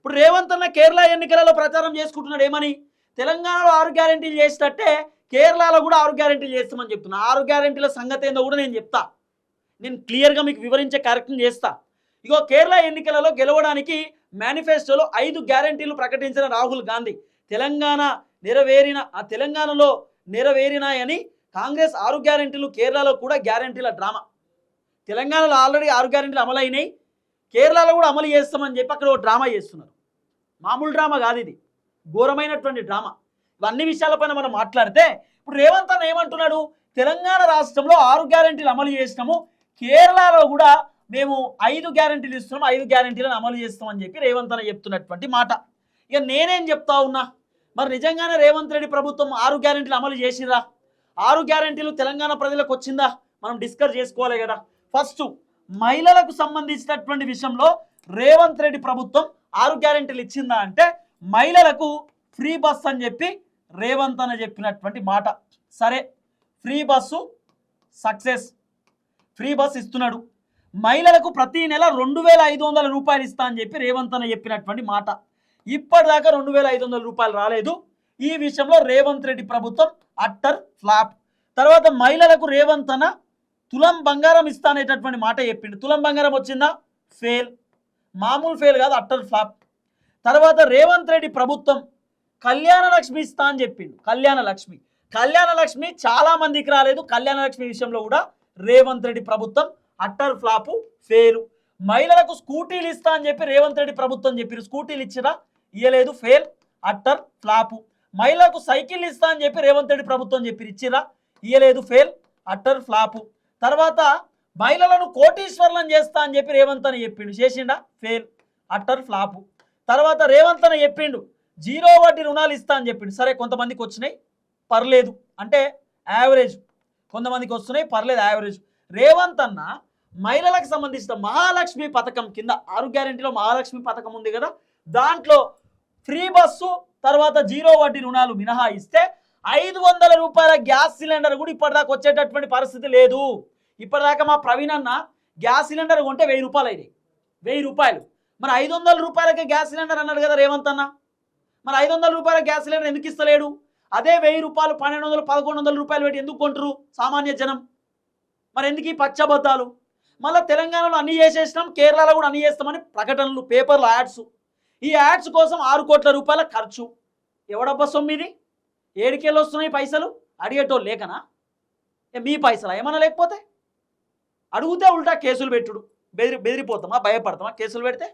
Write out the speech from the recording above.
ఇప్పుడు రేవంత్ అన్న కేరళ ఎన్నికలలో ప్రచారం చేసుకుంటున్నాడు ఏమని, తెలంగాణలో 6 గ్యారెంటీలు చేసినట్టే కేరళలో కూడా 6 గ్యారెంటీలు చేస్తామని చెప్తున్నా. 6 గ్యారెంటీల సంగతి ఏందో కూడా నేను చెప్తా, నేను క్లియర్గా మీకు వివరించే కార్యక్రమం చేస్తా. ఇగో కేరళ ఎన్నికలలో గెలవడానికి మేనిఫెస్టోలో 5 గ్యారెంటీలు ప్రకటించిన రాహుల్ గాంధీ తెలంగాణలో నెరవేరినాయని కాంగ్రెస్ 6 గ్యారెంటీలు, కేరళలో కూడా గ్యారెంటీల డ్రామా. తెలంగాణలో ఆల్రెడీ 6 గ్యారెంటీలు అమలైనాయి, కేరళలో కూడా అమలు చేస్తామని చెప్పి అక్కడ ఒక డ్రామా చేస్తున్నారు. మామూలు డ్రామా కాదు, ఇది ఘోరమైనటువంటి డ్రామా. ఇవన్నీ విషయాలపైన మనం మాట్లాడితే ఇప్పుడు రేవంత్ అన్న ఏమంటున్నాడు, తెలంగాణ రాష్ట్రంలో 6 గ్యారెంటీలు అమలు చేసినాము, కేరళలో కూడా మేము 5 గ్యారెంటీలు ఇస్తున్నాం, 5 గ్యారెంటీలను అమలు చేస్తామని చెప్పి రేవంత్ అన్న చెప్తున్నటువంటి మాట. ఇక నేనేం చెప్తా ఉన్నా, మరి నిజంగానే రేవంత్ రెడ్డి ప్రభుత్వం 6 గ్యారెంటీలు అమలు చేసిరా? 6 గ్యారెంటీలు తెలంగాణ ప్రజలకు వచ్చిందా? మనం డిస్కస్ చేసుకోవాలి కదా. ఫస్ట్ మహిళలకు సంబంధించినటువంటి విషయంలో రేవంత్ రెడ్డి ప్రభుత్వం 6 గ్యారెంటీలు ఇచ్చిందా అంటే, మహిళలకు ఫ్రీ బస్ అని చెప్పి రేవంత్ అన్న చెప్పినటువంటి మాట. సరే, free bus success, free bus ఇస్తున్నాడు. మహిళలకు ప్రతి నెల 2500 రూపాయలు ఇస్తా అని చెప్పి రేవంత్ అన్న చెప్పినటువంటి మాట. ఇప్పటిదాకా 2500 రూపాయలు రాలేదు. ఈ విషయంలో రేవంత్ రెడ్డి ప్రభుత్వం అట్టర్ ఫ్లాప్. తర్వాత మహిళలకు రేవంత్ అన్న తులం బంగారం ఇస్తా అనేటటువంటి మాట చెప్పిండు. తులం బంగారం వచ్చిందా? ఫెయిల్, మామూలు ఫెయిల్ కాదు, అట్టర్ ఫ్లాప్. తర్వాత రేవంత్ రెడ్డి ప్రభుత్వం కళ్యాణ లక్ష్మి ఇస్తా అని చెప్పిండు. కళ్యాణ లక్ష్మి చాలా మందికి రాలేదు. కళ్యాణ లక్ష్మి విషయంలో కూడా రేవంత్ రెడ్డి ప్రభుత్వం అట్టర్ ఫ్లాపు, ఫెయిల్. మహిళలకు స్కూటీలు ఇస్తా అని చెప్పి రేవంత్ రెడ్డి ప్రభుత్వం చెప్పారు, స్కూటీలు ఇచ్చిరా? ఇయ్యలేదు, ఫెయిల్, అట్టర్ ఫ్లాపు. మహిళలకు సైకిల్ ఇస్తా అని చెప్పి రేవంత్ రెడ్డి ప్రభుత్వం చెప్పారు, ఇచ్చిరా? ఇయ్యలేదు, ఫెయిల్, అట్టర్ ఫ్లాపు. తర్వాత మహిళలను కోటీశ్వర్లను చేస్తా అని చెప్పి రేవంత్ అని చెప్పిండు, చేసిండా? Fail, utter flop. తర్వాత రేవంత్ అని చెప్పిండు 0 వడ్డీ రుణాలు ఇస్తా అని చెప్పిండు. సరే, కొంతమందికి వచ్చినాయి, పర్లేదు, అంటే యావరేజ్. కొంతమందికి వస్తున్నాయి, పర్లేదు, యావరేజ్. రేవంత్ అన్న మహిళలకు సంబంధించిన మహాలక్ష్మి పథకం కింద 6 గ్యారెంటీలో మహాలక్ష్మి పథకం ఉంది కదా, దాంట్లో ఫ్రీ బస్సు, తర్వాత 0 వడ్డీ రుణాలు మినహాయిస్తే 500 రూపాయల గ్యాస్ సిలిండర్ కూడా ఇప్పటిదాకా వచ్చేటటువంటి పరిస్థితి లేదు. ఇప్పటిదాకా మా ప్రవీణ్ అన్న గ్యాస్ సిలిండర్ కొంటే 1000 రూపాయలు అయినాయి, 1000 రూపాయలు. మరి 500 రూపాయలకే గ్యాస్ సిలిండర్ అన్నాడు కదా రేవంత్ అన్న. మరి 500 రూపాయల గ్యాస్ సిలిండర్ ఎందుకు ఇస్తలేడు? అదే 1000 రూపాయలు 1200 1100 రూపాయలు పెట్టి ఎందుకు కొంటారు సామాన్య జనం? మరి ఎందుకు ఈ పచ్చబద్దాలు? మళ్ళీ తెలంగాణలో అన్ని చేసేసినాం, కేరళలో కూడా అన్ని చేస్తామని ప్రకటనలు, పేపర్లు, యాడ్స్. ఈ యాడ్స్ కోసం 6 కోట్ల రూపాయల ఖర్చు. ఎవడబ్బా సొమ్మిది? ఏడికెళ్ళి వస్తున్నాయి పైసలు? అడిగేటోళ్ళు లేకనా? మీ పైసలా ఏమన్నా? లేకపోతే అడిగితే ఉల్టా కేసులు పెట్టుడు. బెదిరిపోతామా? భయపడతామా కేసులు పెడితే?